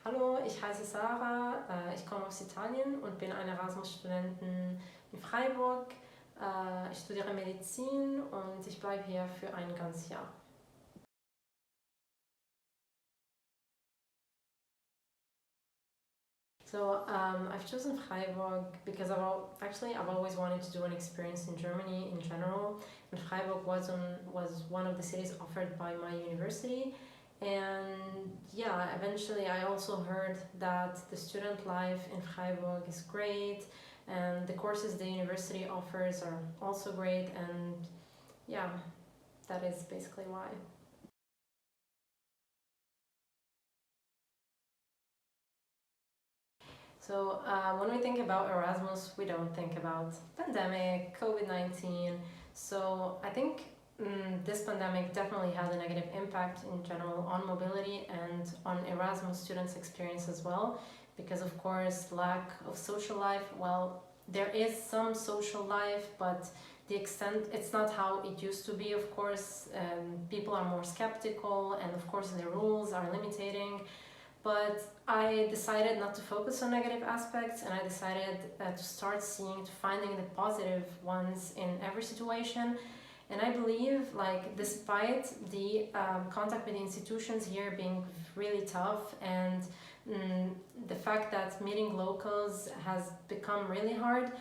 Hallo, ich heiße Sara, ich komme aus Italien und bin eine Erasmus-Studentin in Freiburg. Ich studiere Medizin und ich bleibe hier für ein ganzes Jahr. So I've chosen Freiburg because I've always wanted to do an experience in Germany in general, and Freiburg was one of the cities offered by my university. And yeah, eventually I also heard that the student life in Freiburg is great, and the courses the university offers are also great, and yeah, that is basically why. So when we think about Erasmus, we don't think about pandemic, COVID-19. So I think this pandemic definitely had a negative impact in general on mobility and on Erasmus students' experience as well, because of course lack of social life, well, there is some social life, but the extent, it's not how it used to be, of course. People are more skeptical, and of course the rules are limiting. But I decided not to focus on negative aspects, and I decided to start finding the positive ones in every situation. And I believe, like, despite the contact with the institutions here being really tough, and the fact that meeting locals has become really hard,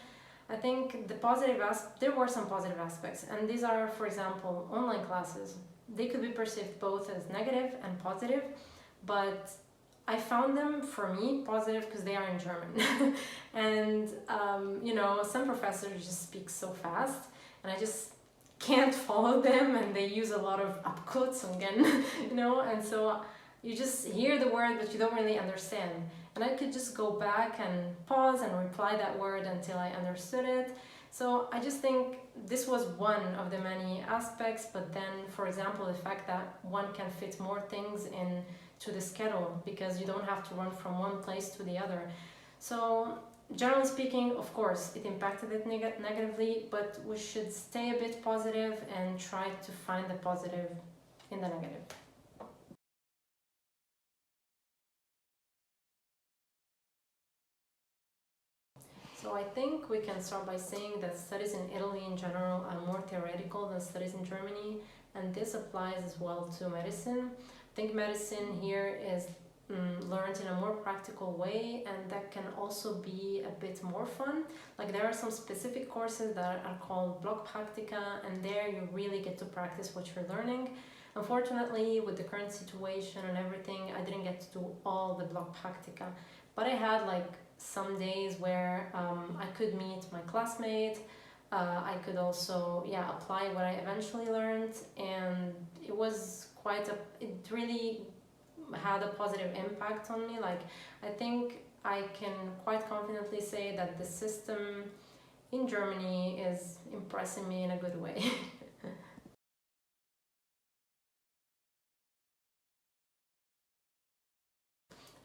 I think there were some positive aspects. And these are, for example, online classes. They could be perceived both as negative and positive, but I found them, for me, positive because they are in German. And, some professors just speak so fast, and I just can't follow them, and they use a lot of Abkürzungen, and so you just hear the word, but you don't really understand. And I could just go back and pause and reply that word until I understood it. So I just think this was one of the many aspects, but then, for example, the fact that one can fit more things into the schedule because you don't have to run from one place to the other. So generally speaking, of course, it impacted it negatively, but we should stay a bit positive and try to find the positive in the negative. So I think we can start by saying that studies in Italy in general are more theoretical than studies in Germany, and this applies as well to medicine. I think medicine here is learned in a more practical way, and that can also be a bit more fun. Like, there are some specific courses that are called block practica, and there you really get to practice what you're learning. Unfortunately, with the current situation and everything, I didn't get to do all the block practica, but I had some days where I could meet my classmate. I could also apply what I eventually learned, and it really had a positive impact on me. Like, I think I can quite confidently say that the system in Germany is impressing me in a good way.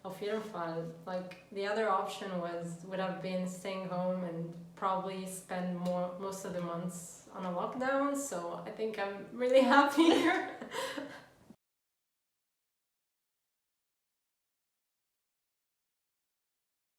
Auf jeden Fall. Like, the other option would have been staying home and probably spend most of the months on a lockdown, so I think I'm really happy here.